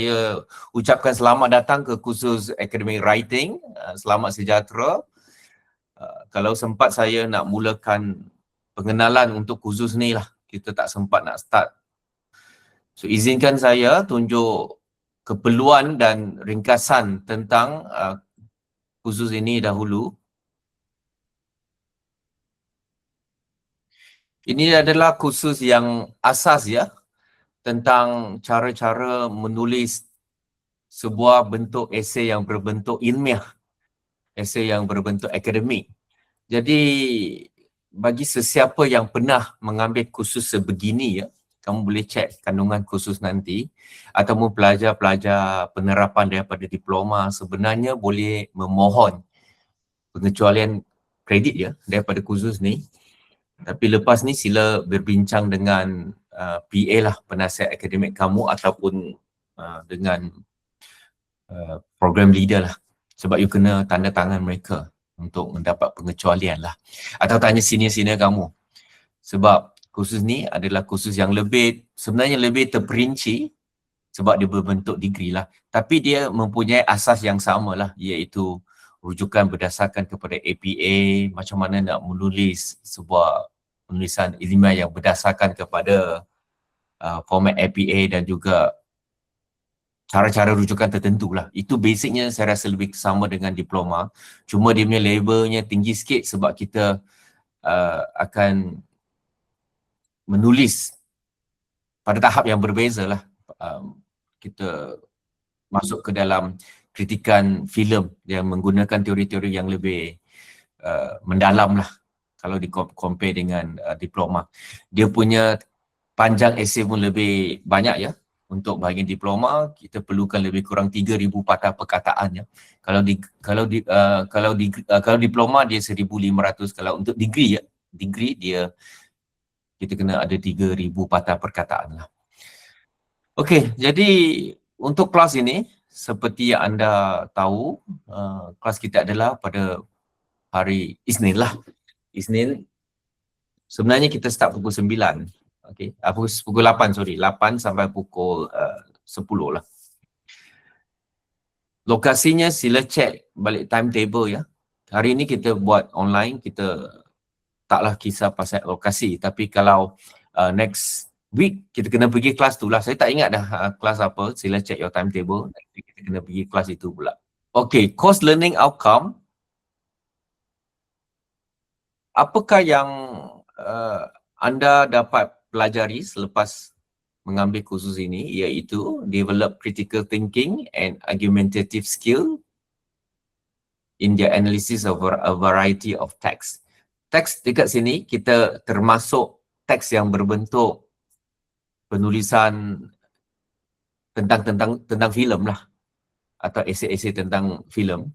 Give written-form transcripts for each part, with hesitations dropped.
Saya ucapkan selamat datang ke kursus Academic Writing. Selamat sejahtera. Kalau sempat saya nak mulakan pengenalan untuk kursus ni lah. Kita tak sempat nak start. So izinkan saya tunjuk keperluan dan ringkasan tentang kursus ini dahulu. Ini adalah kursus yang asas ya, tentang cara-cara menulis sebuah bentuk esei yang berbentuk ilmiah, esei yang berbentuk akademik. Jadi bagi sesiapa yang pernah mengambil kursus sebegini ya, kamu boleh cek kandungan kursus nanti, ataupun pelajar-pelajar penerapan daripada diploma sebenarnya boleh memohon pengecualian kredit ya daripada kursus ni. Tapi lepas ni sila berbincang dengan PA lah, penasihat akademik kamu, ataupun dengan program leader lah, sebab you kena tanda tangan mereka untuk mendapat pengecualian lah, atau tanya senior-senior kamu, sebab kursus ni adalah kursus yang sebenarnya lebih terperinci sebab dia berbentuk degree lah, tapi dia mempunyai asas yang sama lah, iaitu rujukan berdasarkan kepada APA, macam mana nak menulis sebuah penulisan ilmiah yang berdasarkan kepada format APA, dan juga cara-cara rujukan tertentu lah. Itu basicnya saya rasa lebih sama dengan diploma. Cuma dia punya levelnya tinggi sikit sebab kita akan menulis pada tahap yang berbeza lah. Kita masuk ke dalam kritikan filem yang menggunakan teori-teori yang lebih mendalam lah kalau di-compare dengan diploma. Dia punya panjang esei pun lebih banyak ya. Untuk bahagian diploma kita perlukan lebih kurang 3,000 patah perkataan ya. Kalau diploma dia 1,500, kalau untuk degree ya, degree dia kita kena ada 3,000 patah perkataan lah. Okey, jadi untuk kelas ini seperti yang anda tahu, kelas kita adalah pada hari Isnin lah. Isnin sebenarnya kita start pukul 9. Okey, pukul 8 8 sampai pukul 10 lah. Lokasinya sila cek balik timetable ya. Hari ini kita buat online, kita taklah kisah pasal lokasi, tapi kalau next week kita kena pergi kelas tu lah. Saya tak ingat dah kelas apa, sila cek your timetable. Nanti kita kena pergi kelas itu pula. Okey, course learning outcome. Apakah yang anda dapat pelajari selepas mengambil kursus ini, iaitu develop critical thinking and argumentative skill in the analysis of a variety of text. Teks dekat sini kita termasuk teks yang berbentuk penulisan tentang filem lah, atau esei-esei tentang filem,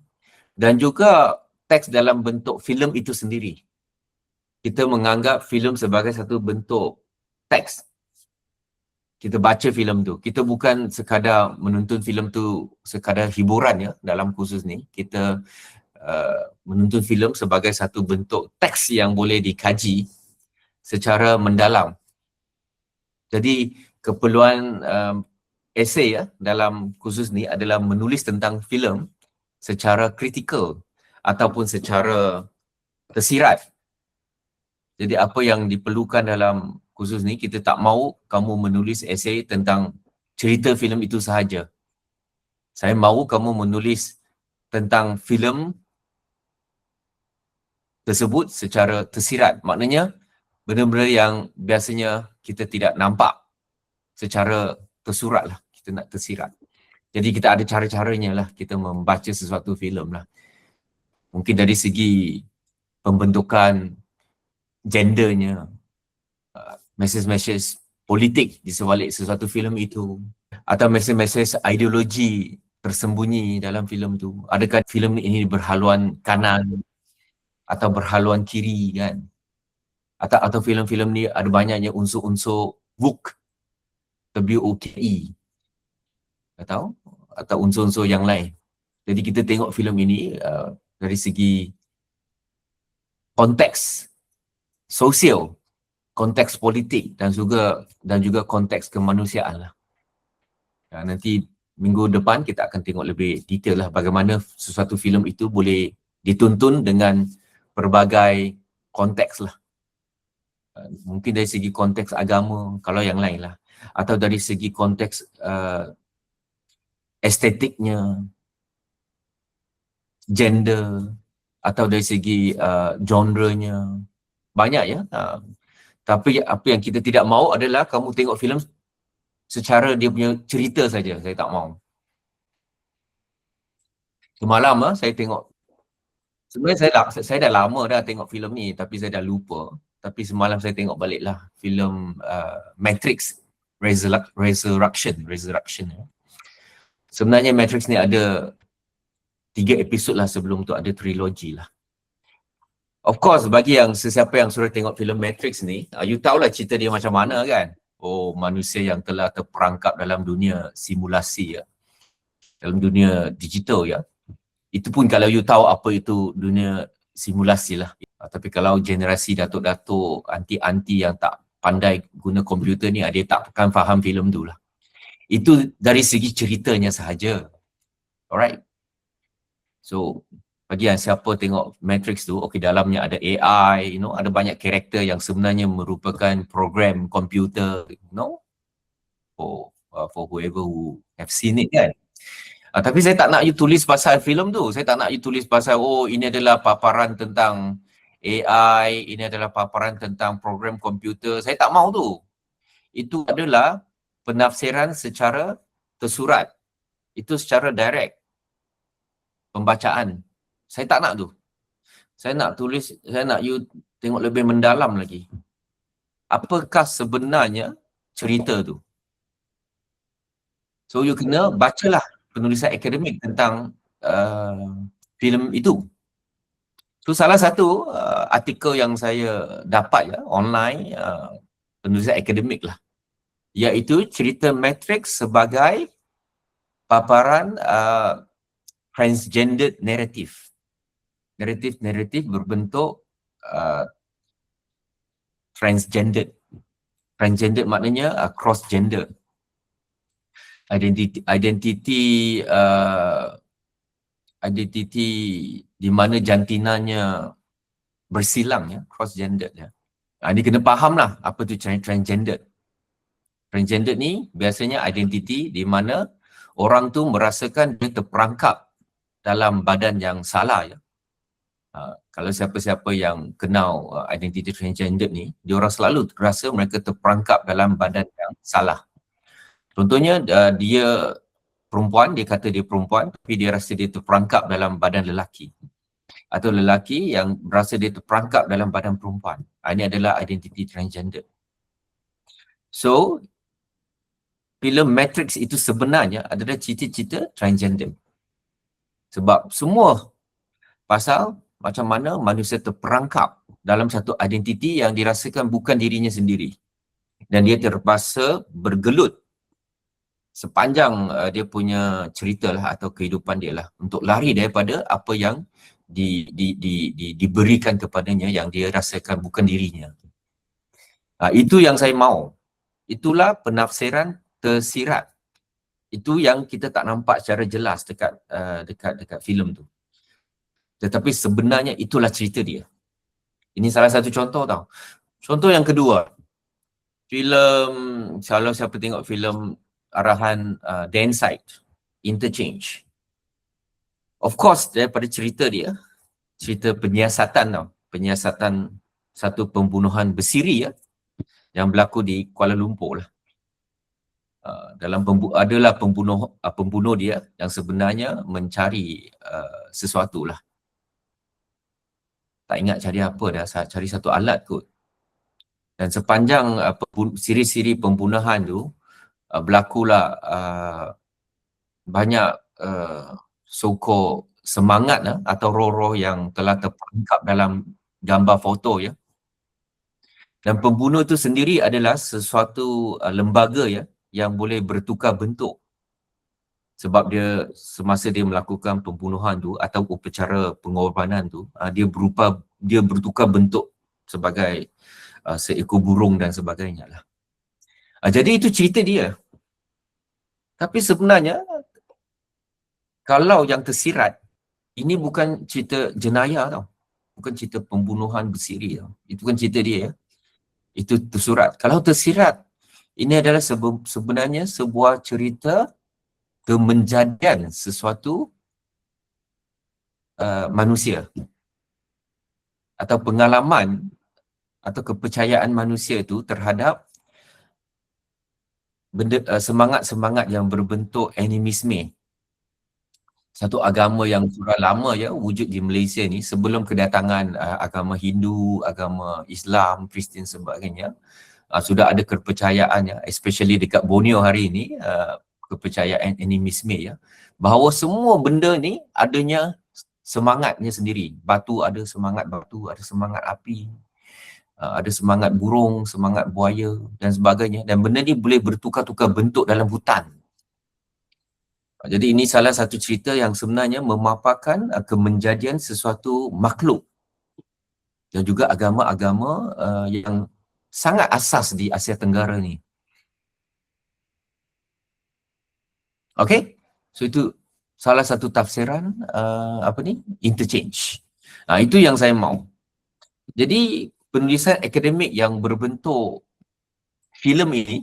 dan juga teks dalam bentuk filem itu sendiri. Kita menganggap filem sebagai satu bentuk teks. Kita baca filem tu. Kita bukan sekadar menonton filem tu sekadar hiburan ya dalam kursus ni. Kita menonton filem sebagai satu bentuk teks yang boleh dikaji secara mendalam. Jadi keperluan esei ya dalam kursus ni adalah menulis tentang filem secara kritikal ataupun secara tersirat. Jadi apa yang diperlukan dalam kursus ni, kita tak mahu kamu menulis esei tentang cerita filem itu sahaja. Saya mahu kamu menulis tentang filem tersebut secara tersirat. Maknanya benda-benda yang biasanya kita tidak nampak secara tersurat lah, kita nak tersirat. Jadi kita ada cara-caranya lah kita membaca sesuatu filem lah. Mungkin dari segi pembentukan gendernya, mesej-mesej politik di sebalik sesuatu filem itu, atau mesej-mesej ideologi tersembunyi dalam filem tu. Adakah filem ini berhaluan kanan atau berhaluan kiri kan? Atau filem-filem ni ada banyaknya unsur-unsur woke, WOKE, atau unsur-unsur yang lain. Jadi kita tengok filem ini dari segi konteks sosial, konteks politik, dan juga konteks kemanusiaan lah. Nanti minggu depan kita akan tengok lebih detail lah bagaimana sesuatu filem itu boleh ditonton dengan pelbagai konteks lah. Mungkin dari segi konteks agama, kalau yang lain lah. Atau dari segi konteks estetiknya, gender, atau dari segi genre-nya. Banyak ya. Tapi apa yang kita tidak mahu adalah kamu tengok filem secara dia punya cerita saja. Saya tak mahu. Semalam saya tengok, sebenarnya saya dah lama dah tengok filem ni tapi saya dah lupa. Tapi semalam saya tengok baliklah filem Matrix Resurrection. Sebenarnya Matrix ni ada 3 episod lah, sebelum tu ada trilogi lah. Of course, bagi yang sesiapa yang sudah tengok filem Matrix ni, you tahulah cerita dia macam mana kan? Oh, manusia yang telah terperangkap dalam dunia simulasi ya. Dalam dunia digital ya. Itu pun kalau you tahu apa itu dunia simulasi lah. Tapi kalau generasi datuk-datuk, anti-anti yang tak pandai guna komputer ni, dia tak akan faham filem tu lah. Itu dari segi ceritanya sahaja. Alright. So, bagi yang siapa tengok Matrix tu, okay, dalamnya ada AI, ada banyak karakter yang sebenarnya merupakan program komputer, for whoever who have seen it kan. Tapi saya tak nak you tulis pasal filem tu. Saya tak nak you tulis pasal, ini adalah paparan tentang AI, ini adalah paparan tentang program komputer. Saya tak mahu tu. Itu adalah penafsiran secara tersurat. Itu secara direct. Pembacaan. Saya tak nak tu. Saya nak tulis, saya nak you tengok lebih mendalam lagi. Apakah sebenarnya cerita tu? So you kena bacalah penulisan akademik tentang filem itu. So salah satu artikel yang saya dapat ya online, penulisan akademik lah, iaitu cerita Matrix sebagai paparan transgendered narrative. Naratif berbentuk transgendered. Transgendered maknanya cross gender. Identiti di mana jantinanya bersilang ya, cross gendered ya. Ini kena faham lah apa tu transgendered. Transgendered ni biasanya identiti di mana orang tu merasakan dia terperangkap dalam badan yang salah ya. Kalau siapa-siapa yang kenal identiti transgendered ni, dia orang selalu rasa mereka terperangkap dalam badan yang salah. Contohnya dia perempuan, dia kata dia perempuan tapi dia rasa dia terperangkap dalam badan lelaki. Atau lelaki yang rasa dia terperangkap dalam badan perempuan. Ini adalah identiti transgender. So, filem Matrix itu sebenarnya adalah cerita-cerita transgender. Sebab semua pasal macam mana manusia terperangkap dalam satu identiti yang dirasakan bukan dirinya sendiri. Dan dia terpaksa bergelut sepanjang dia punya cerita lah atau kehidupan dia lah untuk lari daripada apa yang diberikan kepadanya yang dia rasakan bukan dirinya. Itu yang saya mahu. Itulah penafsiran tersirat. Itu yang kita tak nampak secara jelas dekat filem tu. Tetapi sebenarnya itulah cerita dia. Ini salah satu contoh tau. Contoh yang kedua, filem, kalau siapa tengok filem arahan Dan Sight, Interchange. Of course, daripada cerita dia, cerita penyiasatan tau. Penyiasatan satu pembunuhan bersiri ya, yang berlaku di Kuala Lumpur lah. Adalah pembunuh dia yang sebenarnya mencari sesuatu lah. Tak ingat cari apa dah, cari satu alat kot. Dan sepanjang siri-siri pembunuhan tu, berlakulah banyak semangat atau roh-roh yang telah terperangkap dalam gambar foto ya. Dan pembunuh itu sendiri adalah sesuatu lembaga ya yang boleh bertukar bentuk. Sebab dia semasa dia melakukan pembunuhan tu atau upacara pengorbanan tu, dia bertukar bentuk sebagai seekor burung dan sebagainya lah. Jadi itu cerita dia. Tapi sebenarnya Kalau yang tersirat, ini bukan cerita jenayah tau. Bukan cerita pembunuhan bersiri tau. Itu kan cerita dia ya. Itu tersurat. Kalau tersirat, ini adalah sebenarnya sebuah cerita kemenjadian sesuatu manusia atau pengalaman atau kepercayaan manusia itu terhadap benda semangat-semangat yang berbentuk animisme. Satu agama yang sudah lama ya wujud di Malaysia ni sebelum kedatangan agama Hindu, agama Islam, Kristian sebagainya. Sudah ada kepercayaan ya, especially dekat Borneo hari ini, kepercayaan animisme ya, bahawa semua benda ni adanya semangatnya sendiri. Batu ada semangat batu, ada semangat api, ada semangat burung, semangat buaya dan sebagainya, dan benda ni boleh bertukar-tukar bentuk dalam hutan. Jadi ini salah satu cerita yang sebenarnya memaparkan kemenjadian sesuatu makhluk dan juga agama-agama yang sangat asas di Asia Tenggara ni. Okay, so itu salah satu tafsiran interchange. Itu yang saya mau. Jadi penulisan akademik yang berbentuk filem ini,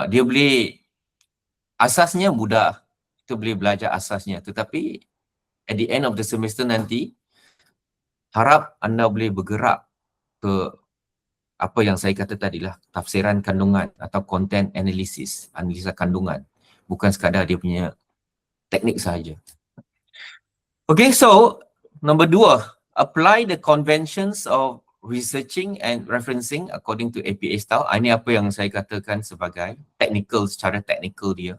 dia boleh, asasnya mudah, kita boleh belajar asasnya, tetapi at the end of the semester nanti, harap anda boleh bergerak ke apa yang saya kata tadi lah, tafsiran kandungan atau content analysis, analisa kandungan, bukan sekadar dia punya teknik sahaja. Okay, so number 2, apply the conventions of researching and referencing according to APA style. Ini apa yang saya katakan sebagai technical, secara technical dia.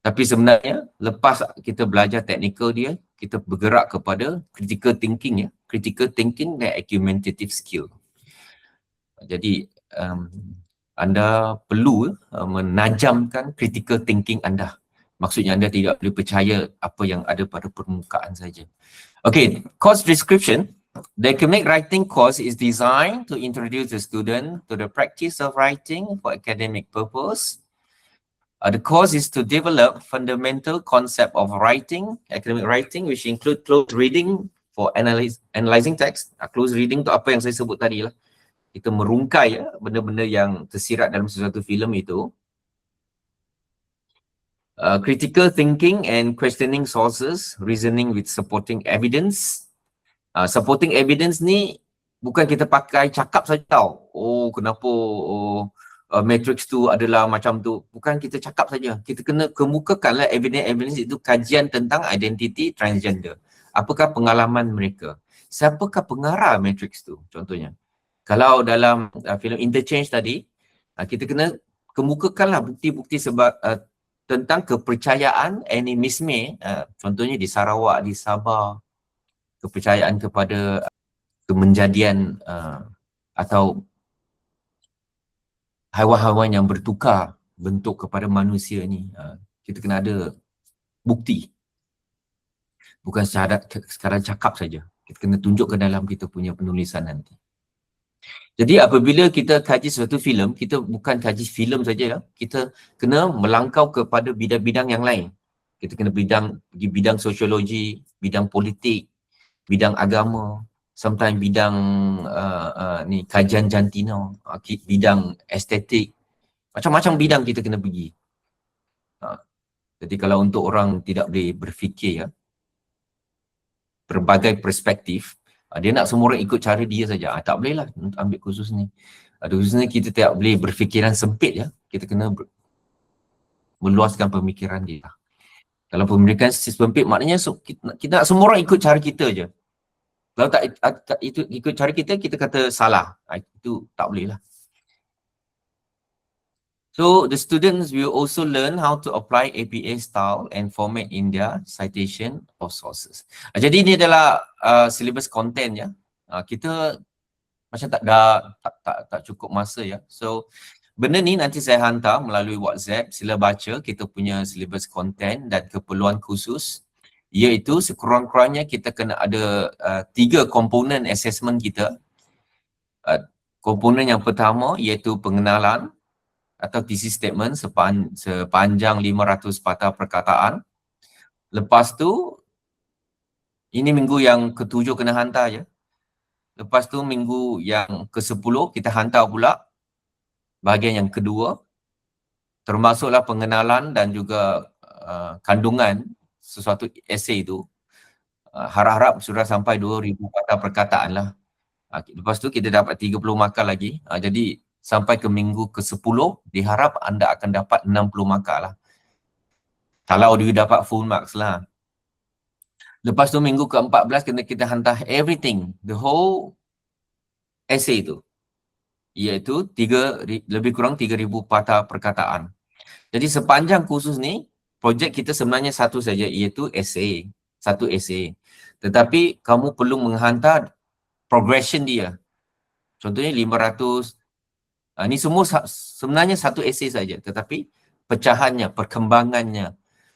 Tapi sebenarnya lepas kita belajar technical dia, kita bergerak kepada critical thinking ya, critical thinking dan argumentative skill. Jadi anda perlu menajamkan critical thinking anda. Maksudnya anda tidak boleh percaya apa yang ada pada permukaan saja. Okay, course description. The academic writing course is designed to introduce the student to the practice of writing for academic purpose. The course is to develop fundamental concept of writing, academic writing, which include close reading for analyzing text. Close reading tu apa yang saya sebut tadi lah. Kita merungkai ya, benda-benda yang tersirat dalam sesuatu filem itu. Critical thinking and questioning sources, reasoning with supporting evidence. Supporting evidence ni bukan kita pakai cakap saja tau. Oh, kenapa matrix tu adalah macam tu. Bukan kita cakap saja. Kita kena kemukakanlah evidence itu, kajian tentang identiti transgender. Apakah pengalaman mereka? Siapakah pengarah matrix tu contohnya? Kalau dalam filem Interchange tadi, kita kena kemukakanlah bukti-bukti sebab tentang kepercayaan animisme, contohnya di Sarawak, di Sabah, kepercayaan kepada kemenjadian atau haiwan-haiwan yang bertukar bentuk kepada manusia ni. Kita kena ada bukti. Bukan sekadar cakap saja. Kita kena tunjuk ke dalam kita punya penulisan nanti. Jadi apabila kita kaji suatu filem, kita bukan kaji filem saja lah. Kita kena melangkau kepada bidang-bidang yang lain. Kita kena pergi bidang sosiologi, bidang politik, bidang agama, sometimes bidang kajian jantina, bidang estetik. Macam-macam bidang kita kena pergi. Jadi kalau untuk orang tidak boleh berfikir ya, berbagai perspektif, dia nak semua orang ikut cara dia saja. Tak boleh lah untuk ambil kursus ni. Khususnya kita tidak boleh berfikiran sempit ya. Kita kena meluaskan pemikiran dia. Kalau pemikiran sempit maknanya kita nak semua orang ikut cara kita je. Kalau tak ikut cara kita, kita kata salah. Itu tak boleh lah. So the students will also learn how to apply APA style and format in their citation of sources. Jadi ini adalah syllabus content ya. Kita macam tak cukup masa ya. So benda ni nanti saya hantar melalui WhatsApp. Sila baca kita punya syllabus content dan keperluan khusus. Iaitu sekurang-kurangnya kita kena ada 3 komponen assessment kita. Komponen yang pertama iaitu pengenalan. atau thesis statement sepanjang 500 patah perkataan. Lepas tu, ini minggu yang ke-7 kena hantar je. Lepas tu minggu yang ke-10 kita hantar pula bahagian yang kedua, termasuklah pengenalan dan juga kandungan sesuatu esei itu. Harap-harap sudah sampai 2,000 patah perkataan lah. Lepas tu kita dapat 30 markah lagi. Jadi sampai ke minggu ke-10 diharap anda akan dapat 60 markah lah. Kalau dia dapat full marks lah. Lepas tu minggu ke-14 kena kita hantar everything, the whole essay tu. Iaitu lebih kurang 3,000 patah perkataan. Jadi sepanjang kursus ni, projek kita sebenarnya satu saja, iaitu essay. Satu essay. Tetapi kamu perlu menghantar progression dia. Contohnya 500. Ni semua sebenarnya satu essay saja. Tetapi pecahannya, perkembangannya.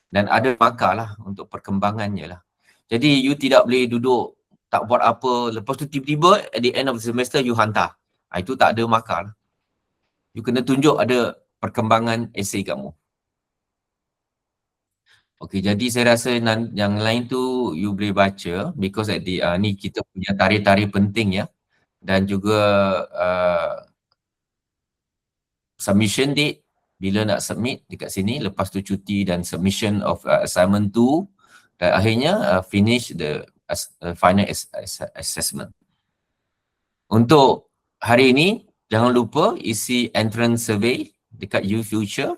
Dan ada markah lah untuk perkembangannya lah. Jadi you tidak boleh duduk tak buat apa, lepas tu tiba-tiba at the end of the semester you hantar. Itu tak ada markah lah. You kena tunjuk ada perkembangan esei kamu. Okey, jadi saya rasa yang lain tu you boleh baca because at the ni kita punya tarikh-tarikh penting ya. Dan juga submission date bila nak submit dekat sini, lepas tu cuti dan submission of assignment 2 dan akhirnya finish the final assessment. Untuk hari ini jangan lupa isi entrance survey dekat UFuture.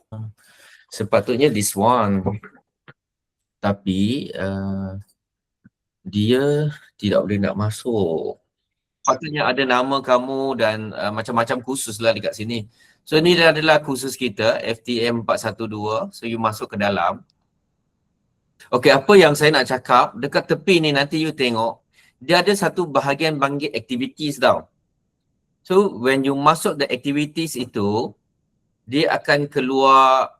Sepatutnya this one, tapi dia tidak boleh nak masuk. Sepatutnya ada nama kamu dan macam-macam kursus lah dekat sini. So ini adalah kursus kita FTM 412. So you masuk ke dalam. Okey, apa yang saya nak cakap, dekat tepi ni nanti you tengok, dia ada satu bahagian panggil activities tau. So when you masuk the activities itu, dia akan keluar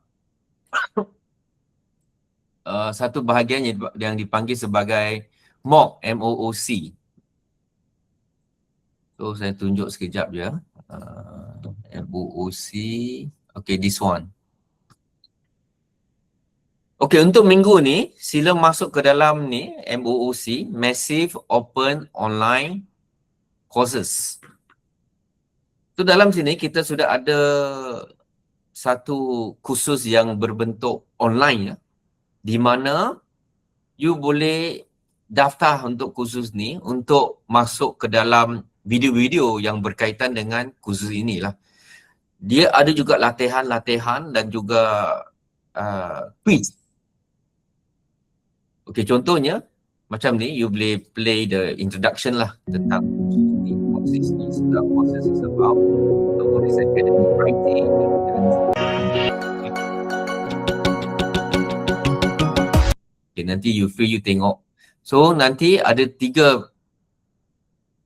satu bahagian yang dipanggil sebagai MOOC, M-O-O-C. So saya tunjuk sekejap je. M-O-O-C. Okay, this one. Okay, untuk minggu ni, sila masuk ke dalam ni, MOOC, Massive Open Online Courses. So dalam sini kita sudah ada satu kursus yang berbentuk online ya, di mana you boleh daftar untuk kursus ni untuk masuk ke dalam video-video yang berkaitan dengan kursus inilah. Dia ada juga latihan-latihan dan juga quiz. Okey, contohnya macam ni, you boleh play the introduction lah tentang what this is about, what is academic writing. Okay, nanti you tengok. So nanti ada 3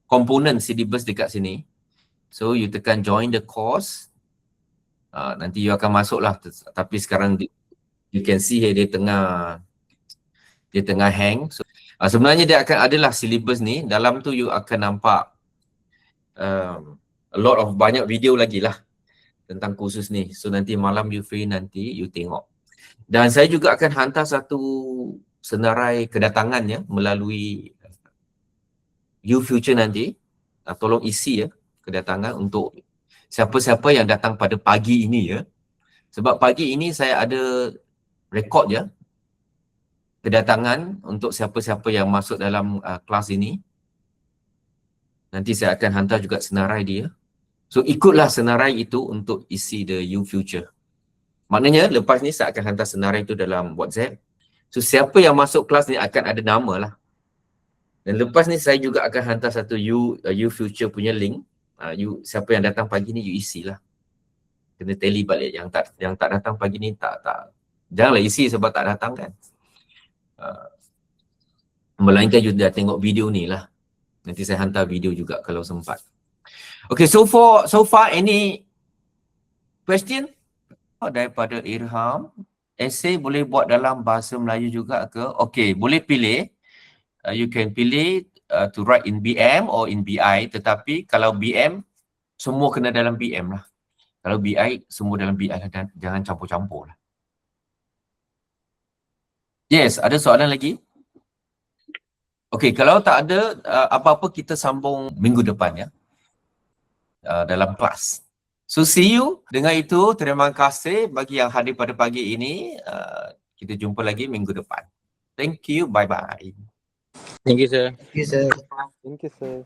komponen syllabus dekat sini. So you tekan join the course. Nanti you akan masuk lah. Tapi sekarang you can see here dia tengah hang. So, sebenarnya dia akan adalah syllabus ni. Dalam tu you akan nampak a lot of banyak video lagi lah tentang kursus ni. So nanti malam you free, nanti you tengok. Dan saya juga akan hantar satu senarai kedatangannya melalui UFuture nanti. Tolong isi ya kedatangan untuk siapa-siapa yang datang pada pagi ini ya. Sebab pagi ini saya ada rekod ya kedatangan untuk siapa-siapa yang masuk dalam kelas ini. Nanti saya akan hantar juga senarai dia. So ikutlah senarai itu untuk isi the UFuture. Maknanya lepas ni saya akan hantar senarai itu dalam WhatsApp. So siapa yang masuk kelas ni akan ada nama lah. Dan lepas ni saya juga akan hantar satu UFuture punya link. Siapa yang datang pagi ni you isi lah. Kena tally balik. Yang tak datang pagi ni tak. Janganlah isi sebab tak datang kan. Melainkan you dah tengok video ni lah. Nanti saya hantar video juga kalau sempat. Okay, so far any question daripada Irham? Essay boleh buat dalam bahasa Melayu juga ke? Okay, boleh pilih. You can pilih to write in BM or in BI. Tetapi kalau BM, semua kena dalam BM lah. Kalau BI, semua dalam BI lah, dan jangan campur-campur lah. Yes, ada soalan lagi? Okey, kalau tak ada apa-apa, kita sambung minggu depan ya, dalam kelas. So see you. Dengan itu, terima kasih bagi yang hadir pada pagi ini. Kita jumpa lagi minggu depan. Thank you. Bye-bye. Thank you, sir. Thank you, sir. Thank you, sir.